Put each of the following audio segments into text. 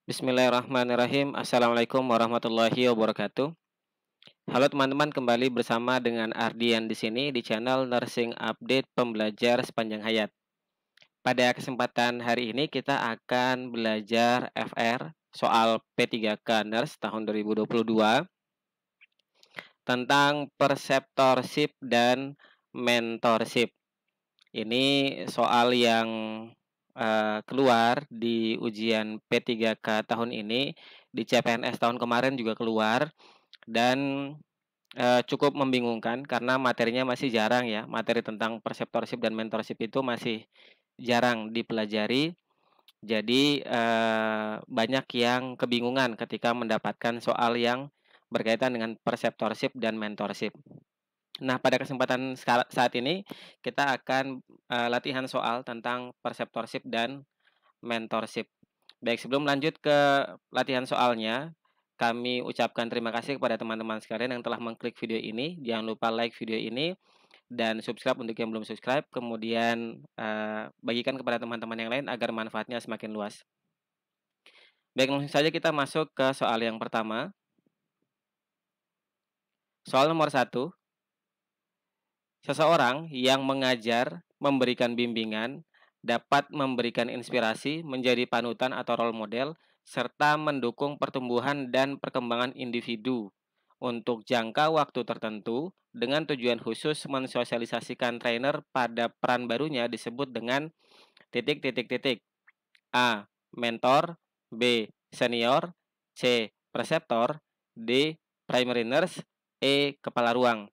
Bismillahirrahmanirrahim. Assalamualaikum warahmatullahi wabarakatuh. Halo teman-teman, kembali bersama dengan Ardian di sini di channel Nursing Update Pembelajar Sepanjang Hayat. Pada kesempatan hari ini kita akan belajar FR soal P3K Nurse tahun 2022 tentang preceptorship dan mentorship. Ini soal yang keluar di ujian P3K tahun ini, di CPNS tahun kemarin juga keluar dan, cukup membingungkan karena materinya masih jarang ya, materi tentang preceptorship dan mentorship itu masih jarang dipelajari. Jadi, banyak yang kebingungan ketika mendapatkan soal yang berkaitan dengan preceptorship dan mentorship. Nah, pada kesempatan saat ini kita akan, latihan soal tentang preceptorship dan mentorship. Baik, sebelum lanjut ke latihan soalnya, kami ucapkan terima kasih kepada teman-teman sekalian yang telah mengklik video ini. Jangan lupa like video ini dan subscribe untuk yang belum subscribe, kemudian, bagikan kepada teman-teman yang lain agar manfaatnya semakin luas. Baik, langsung saja kita masuk ke soal yang pertama. Soal nomor satu. Seseorang yang mengajar, memberikan bimbingan, dapat memberikan inspirasi, menjadi panutan atau role model, serta mendukung pertumbuhan dan perkembangan individu untuk jangka waktu tertentu dengan tujuan khusus mensosialisasikan trainer pada peran barunya disebut dengan titik titik titik. A. Mentor. B. Senior. C. Preceptor. D. Primary nurse. E. Kepala ruang.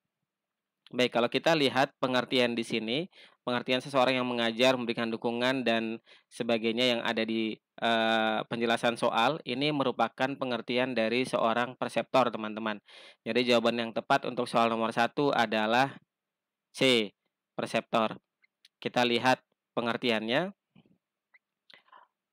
Baik, kalau kita lihat pengertian di sini, pengertian seseorang yang mengajar, memberikan dukungan dan sebagainya yang ada di, penjelasan soal, ini merupakan pengertian dari seorang preseptor, teman-teman. Jadi jawaban yang tepat untuk soal nomor satu adalah C, preseptor. Kita lihat pengertiannya.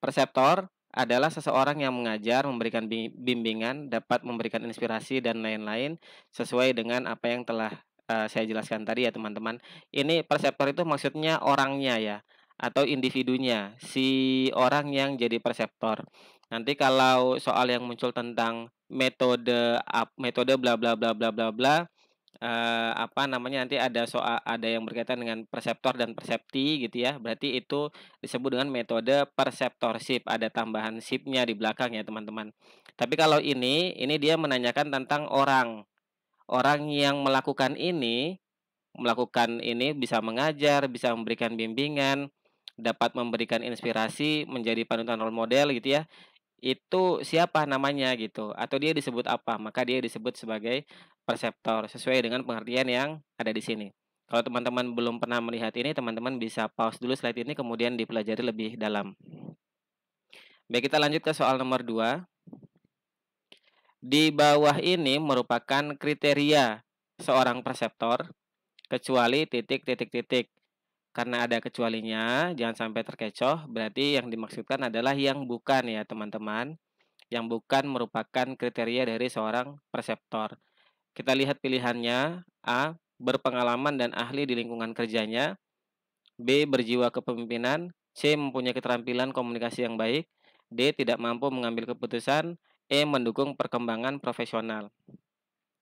Preseptor adalah seseorang yang mengajar, memberikan bimbingan, dapat memberikan inspirasi dan lain-lain sesuai dengan apa yang telah, saya jelaskan tadi ya teman-teman. Ini preseptor itu maksudnya orangnya ya, atau individunya, si orang yang jadi preseptor. Nanti kalau soal yang muncul tentang metode bla bla bla bla bla bla, apa namanya, nanti ada yang berkaitan dengan perseptor dan persepti gitu ya, berarti itu disebut dengan metode preceptorship, ada tambahan ship-nya di belakang ya teman-teman. Tapi kalau ini dia menanyakan tentang orang. Orang yang melakukan ini bisa mengajar, bisa memberikan bimbingan, dapat memberikan inspirasi, menjadi panutan role model gitu ya. Itu siapa namanya gitu, atau dia disebut apa, maka dia disebut sebagai perseptor, sesuai dengan pengertian yang ada di sini. Kalau teman-teman belum pernah melihat ini, teman-teman bisa pause dulu slide ini, kemudian dipelajari lebih dalam. Baik, kita lanjut ke soal nomor 2. Di bawah ini merupakan kriteria seorang perseptor, kecuali titik titik titik. Karena ada kecualinya, jangan sampai terkecoh, berarti yang dimaksudkan adalah yang bukan ya teman-teman. Yang bukan merupakan kriteria dari seorang preseptor. Kita lihat pilihannya, A. Berpengalaman dan ahli di lingkungan kerjanya. B. Berjiwa kepemimpinan. C. Mempunyai keterampilan komunikasi yang baik. D. Tidak mampu mengambil keputusan. E. Mendukung perkembangan profesional.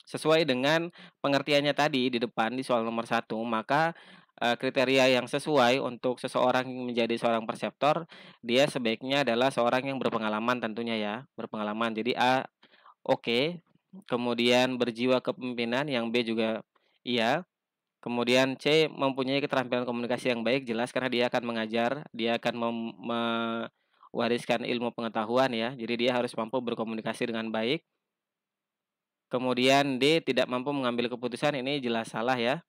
Sesuai dengan pengertiannya tadi di depan di soal nomor satu, maka kriteria yang sesuai untuk seseorang yang menjadi seorang perseptor, dia sebaiknya adalah seorang yang berpengalaman tentunya ya, berpengalaman. Jadi A, oke. Kemudian berjiwa kepemimpinan, yang B juga iya. Kemudian C, mempunyai keterampilan komunikasi yang baik, jelas karena dia akan mengajar, dia akan mewariskan ilmu pengetahuan ya. Jadi dia harus mampu berkomunikasi dengan baik. Kemudian D, tidak mampu mengambil keputusan, ini jelas salah ya.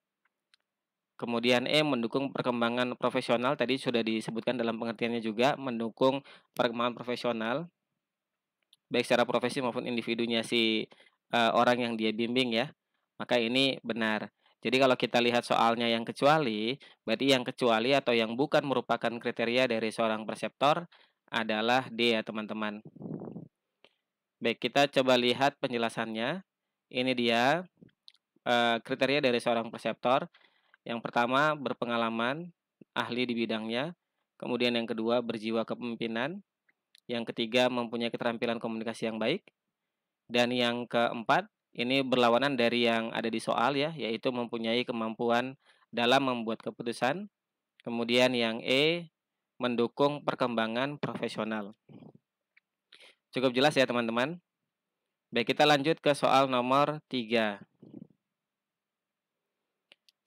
Kemudian E, mendukung perkembangan profesional, tadi sudah disebutkan dalam pengertiannya juga, mendukung perkembangan profesional, baik secara profesi maupun individunya si, orang yang dia bimbing ya, maka ini benar. Jadi kalau kita lihat soalnya yang kecuali, berarti yang kecuali atau yang bukan merupakan kriteria dari seorang perseptor adalah D ya teman-teman. Baik, kita coba lihat penjelasannya. Ini dia, kriteria dari seorang perseptor. Yang pertama, berpengalaman, ahli di bidangnya. Kemudian yang kedua, berjiwa kepemimpinan. Yang ketiga, mempunyai keterampilan komunikasi yang baik. Dan yang keempat, ini berlawanan dari yang ada di soal ya, yaitu mempunyai kemampuan dalam membuat keputusan. Kemudian yang E, mendukung perkembangan profesional. Cukup jelas ya teman-teman? Baik, kita lanjut ke soal nomor 3.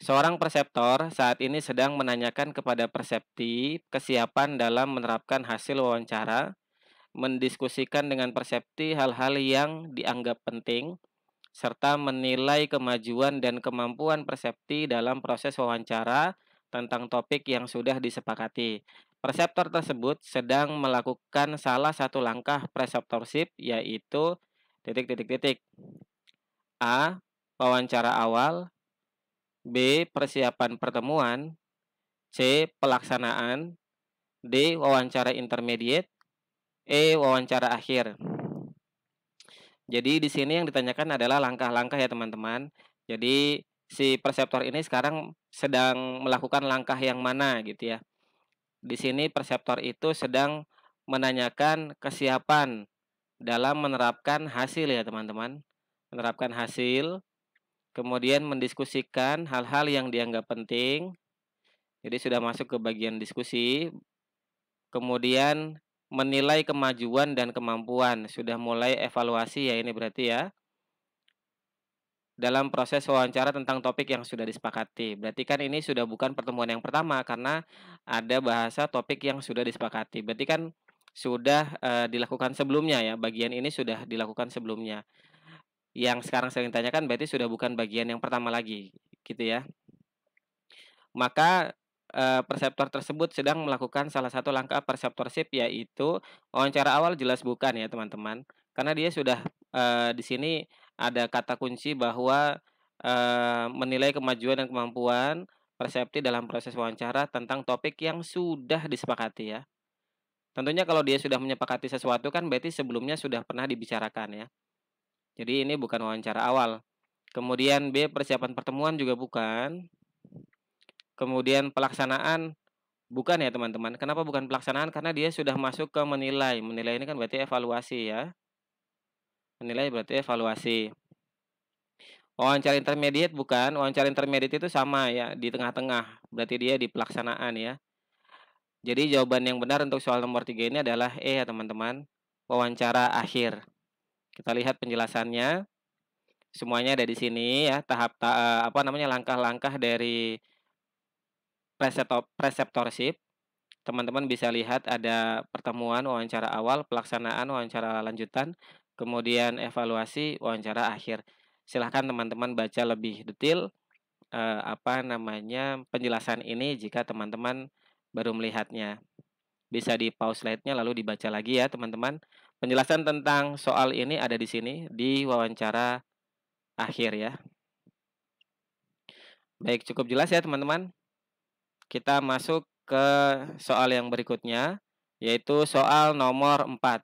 Seorang perseptor saat ini sedang menanyakan kepada persepti kesiapan dalam menerapkan hasil wawancara, mendiskusikan dengan persepti hal-hal yang dianggap penting, serta menilai kemajuan dan kemampuan persepti dalam proses wawancara tentang topik yang sudah disepakati. Perseptor tersebut sedang melakukan salah satu langkah preseptorship, yaitu titik titik titik. A. Wawancara awal. B. Persiapan pertemuan. C. Pelaksanaan. D. Wawancara intermediate. E. Wawancara akhir. Jadi di sini yang ditanyakan adalah langkah-langkah ya teman-teman. Jadi si perseptor ini sekarang sedang melakukan langkah yang mana gitu ya. Di sini perseptor itu sedang menanyakan kesiapan dalam menerapkan hasil ya teman-teman. Menerapkan hasil, kemudian mendiskusikan hal-hal yang dianggap penting. Jadi sudah masuk ke bagian diskusi. Kemudian menilai kemajuan dan kemampuan. Sudah mulai evaluasi ya ini berarti ya. Dalam proses wawancara tentang topik yang sudah disepakati. Berarti kan ini sudah bukan pertemuan yang pertama karena ada bahasa topik yang sudah disepakati. Berarti kan sudah dilakukan sebelumnya ya. Bagian ini sudah dilakukan sebelumnya. Yang sekarang saya tanyakan berarti sudah bukan bagian yang pertama lagi, gitu ya. Maka perseptor tersebut sedang melakukan salah satu langkah perseptorship, yaitu wawancara awal jelas bukan ya teman-teman. Karena dia sudah di sini ada kata kunci bahwa menilai kemajuan dan kemampuan persepti dalam proses wawancara tentang topik yang sudah disepakati ya. Tentunya kalau dia sudah menyepakati sesuatu kan berarti sebelumnya sudah pernah dibicarakan ya. Jadi ini bukan wawancara awal. Kemudian B, persiapan pertemuan juga bukan. Kemudian pelaksanaan bukan ya teman-teman. Kenapa bukan pelaksanaan? Karena dia sudah masuk ke menilai. Menilai ini kan berarti evaluasi ya. Menilai berarti evaluasi. Wawancara intermediate bukan. Wawancara intermediate itu sama ya, di tengah-tengah. Berarti dia di pelaksanaan ya. Jadi jawaban yang benar untuk soal nomor 3 ini adalah E ya teman-teman. Wawancara akhir. Kita lihat penjelasannya. Semuanya ada di sini ya, langkah-langkah dari preceptorship. Teman-teman bisa lihat ada pertemuan, wawancara awal, pelaksanaan, wawancara lanjutan, kemudian evaluasi, wawancara akhir. Silahkan teman-teman baca lebih detail penjelasan ini jika teman-teman baru melihatnya. Bisa di-pause slide-nya lalu dibaca lagi ya teman-teman. Penjelasan tentang soal ini ada di sini di wawancara akhir ya. Baik, cukup jelas ya teman-teman. Kita masuk ke soal yang berikutnya, yaitu soal nomor 4.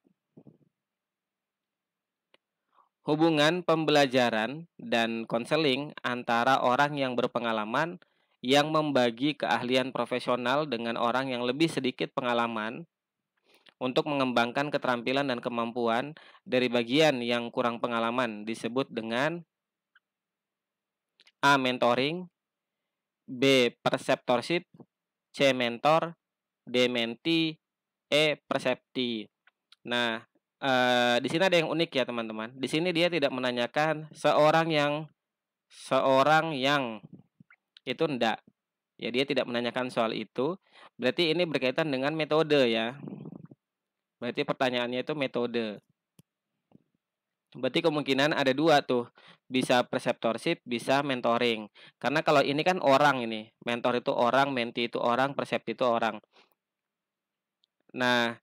Hubungan pembelajaran dan konseling antara orang yang berpengalaman yang membagi keahlian profesional dengan orang yang lebih sedikit pengalaman untuk mengembangkan keterampilan dan kemampuan dari bagian yang kurang pengalaman disebut dengan A. Mentoring, B. Preceptorship, C. Mentor, D. Mentee, E. Persepti. Nah, di sini ada yang unik ya teman-teman. Di sini dia tidak menanyakan seorang yang itu enggak. Ya, dia tidak menanyakan soal itu. Berarti ini berkaitan dengan metode ya. Berarti pertanyaannya itu metode. Berarti kemungkinan ada dua tuh. Bisa preceptorship, bisa mentoring. Karena kalau ini kan orang ini. Mentor itu orang, mentee itu orang, persepti itu orang. Nah,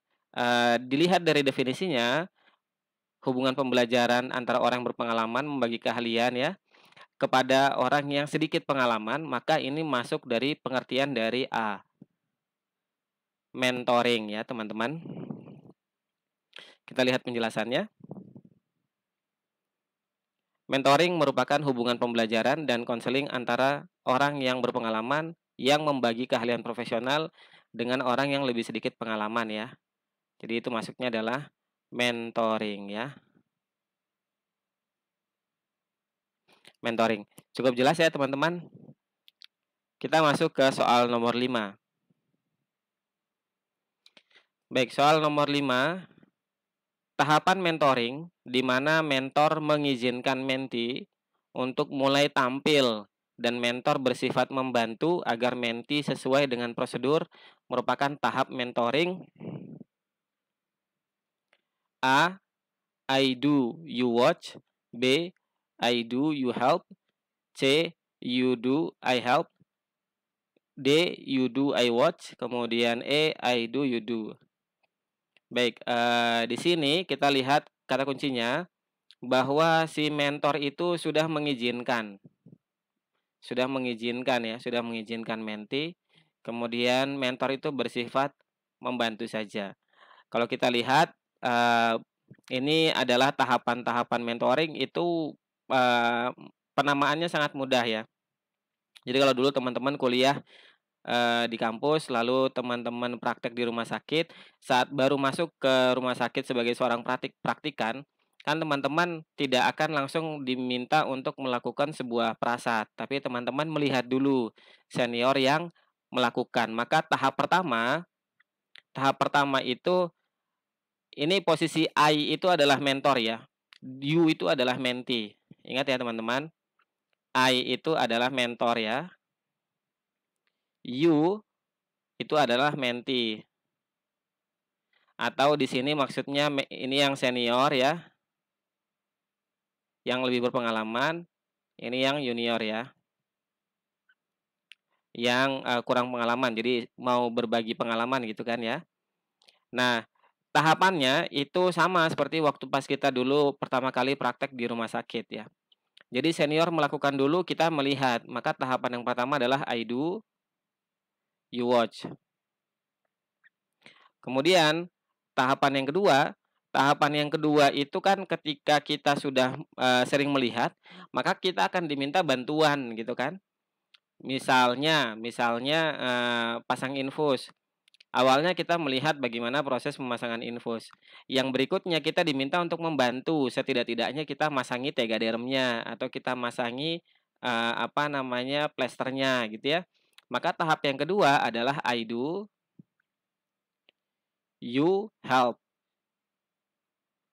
dilihat dari definisinya, hubungan pembelajaran antara orang yang berpengalaman membagi keahlian ya kepada orang yang sedikit pengalaman, maka ini masuk dari pengertian dari A. Mentoring ya, teman-teman. Kita lihat penjelasannya. Mentoring merupakan hubungan pembelajaran dan konseling antara orang yang berpengalaman yang membagi keahlian profesional dengan orang yang lebih sedikit pengalaman ya. Jadi itu masuknya adalah mentoring ya. Mentoring. Cukup jelas ya teman-teman? Kita masuk ke soal nomor 5. Baik, soal nomor 5. Tahapan mentoring, di mana mentor mengizinkan menti untuk mulai tampil dan mentor bersifat membantu agar menti sesuai dengan prosedur, merupakan tahap mentoring. A. I do, you watch. B. I do, you help. C. You do, I help. D. You do, I watch. Kemudian E. I do, you do. Baik, di sini kita lihat kata kuncinya bahwa si mentor itu sudah mengizinkan menti, kemudian mentor itu bersifat membantu saja. Kalau kita lihat, ini adalah tahapan-tahapan mentoring itu, penamaannya sangat mudah ya. Jadi kalau dulu teman-teman kuliah, di kampus, lalu teman-teman praktek di rumah sakit, saat baru masuk ke rumah sakit sebagai seorang praktikan, kan teman-teman tidak akan langsung diminta untuk melakukan sebuah prasat, tapi teman-teman melihat dulu senior yang melakukan. Maka tahap pertama itu, ini posisi I itu adalah mentor ya, you itu adalah mentee. Ingat ya teman-teman, I itu adalah mentor ya, you itu adalah mentee. Atau di sini maksudnya ini yang senior ya, yang lebih berpengalaman, ini yang junior ya, yang, kurang pengalaman, jadi mau berbagi pengalaman gitu kan ya. Nah, tahapannya itu sama seperti waktu pas kita dulu pertama kali praktek di rumah sakit ya. Jadi senior melakukan dulu, kita melihat, maka tahapan yang pertama adalah I do, you watch. Kemudian tahapan yang kedua itu kan ketika kita sudah, sering melihat, maka kita akan diminta bantuan gitu kan. Misalnya, pasang infus. Awalnya kita melihat bagaimana proses pemasangan infus. Yang berikutnya kita diminta untuk membantu, setidak-tidaknya kita masangi tegadermnya atau kita masangi, plasternya gitu ya. Maka tahap yang kedua adalah I do, you help.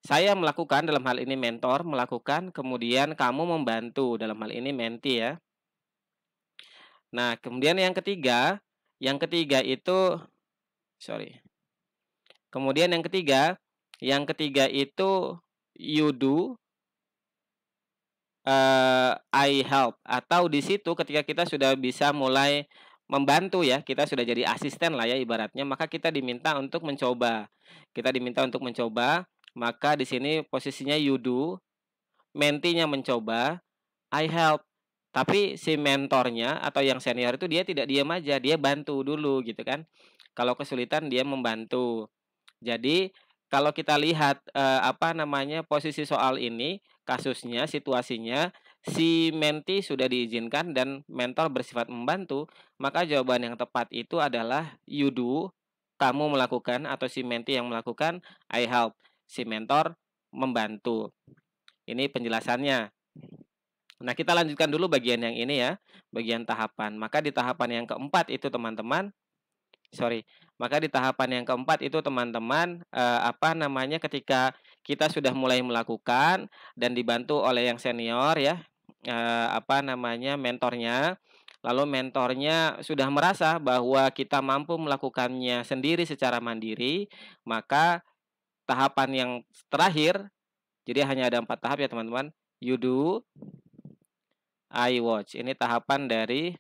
Saya melakukan, dalam hal ini mentor melakukan, kemudian kamu membantu, dalam hal ini mentee ya. Nah, kemudian yang ketiga itu kemudian yang ketiga itu you do, I help, atau di situ ketika kita sudah bisa mulai membantu ya, kita sudah jadi asisten lah ya ibaratnya, maka kita diminta untuk mencoba. Maka di sini posisinya you do, mentinya mencoba, I help. Tapi si mentornya atau yang senior itu dia tidak diam aja, dia bantu dulu gitu kan. Kalau kesulitan dia membantu. Jadi kalau kita lihat, posisi soal ini, kasusnya, situasinya, si menti sudah diizinkan dan mentor bersifat membantu, maka jawaban yang tepat itu adalah you do, kamu melakukan, atau si menti yang melakukan, I help, si mentor membantu. Ini penjelasannya. Nah, kita lanjutkan dulu bagian yang ini ya, bagian tahapan. Maka di tahapan yang keempat itu teman-teman, ketika kita sudah mulai melakukan dan dibantu oleh yang senior ya, mentornya, lalu mentornya sudah merasa bahwa kita mampu melakukannya sendiri secara mandiri, maka tahapan yang terakhir, jadi hanya ada 4 tahap ya teman-teman, you do, I watch. Ini tahapan dari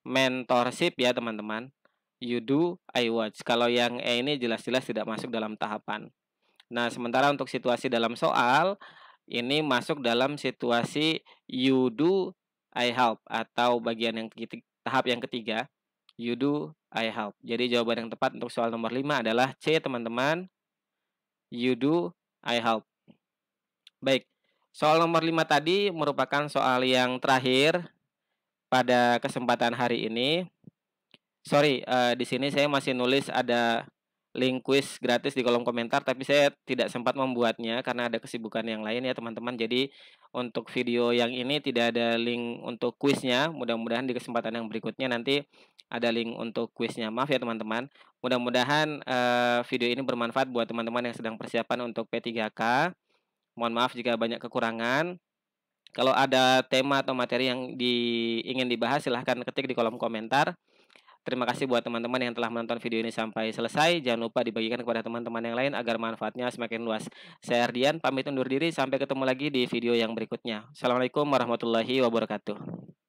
mentorship ya teman-teman. You do, I watch. Kalau yang E ini jelas-jelas tidak masuk dalam tahapan. Nah, sementara untuk situasi dalam soal, ini masuk dalam situasi you do, I help, atau bagian tahap yang ketiga, you do, I help. Jadi jawaban yang tepat untuk soal nomor 5 adalah C teman-teman, you do, I help. Baik, soal nomor 5 tadi merupakan soal yang terakhir pada kesempatan hari ini. Di sini saya masih nulis ada link kuis gratis di kolom komentar, tapi saya tidak sempat membuatnya karena ada kesibukan yang lain ya teman-teman. Jadi untuk video yang ini tidak ada link untuk kuisnya. Mudah-mudahan di kesempatan yang berikutnya nanti ada link untuk kuisnya. Maaf ya teman-teman. Mudah-mudahan video ini bermanfaat buat teman-teman yang sedang persiapan untuk P3K. Mohon maaf jika banyak kekurangan. Kalau ada tema atau materi yang ingin dibahas silahkan ketik di kolom komentar. Terima kasih buat teman-teman yang telah menonton video ini sampai selesai. Jangan lupa dibagikan kepada teman-teman yang lain agar manfaatnya semakin luas. Saya Ardian, pamit undur diri. Sampai ketemu lagi di video yang berikutnya. Assalamualaikum warahmatullahi wabarakatuh.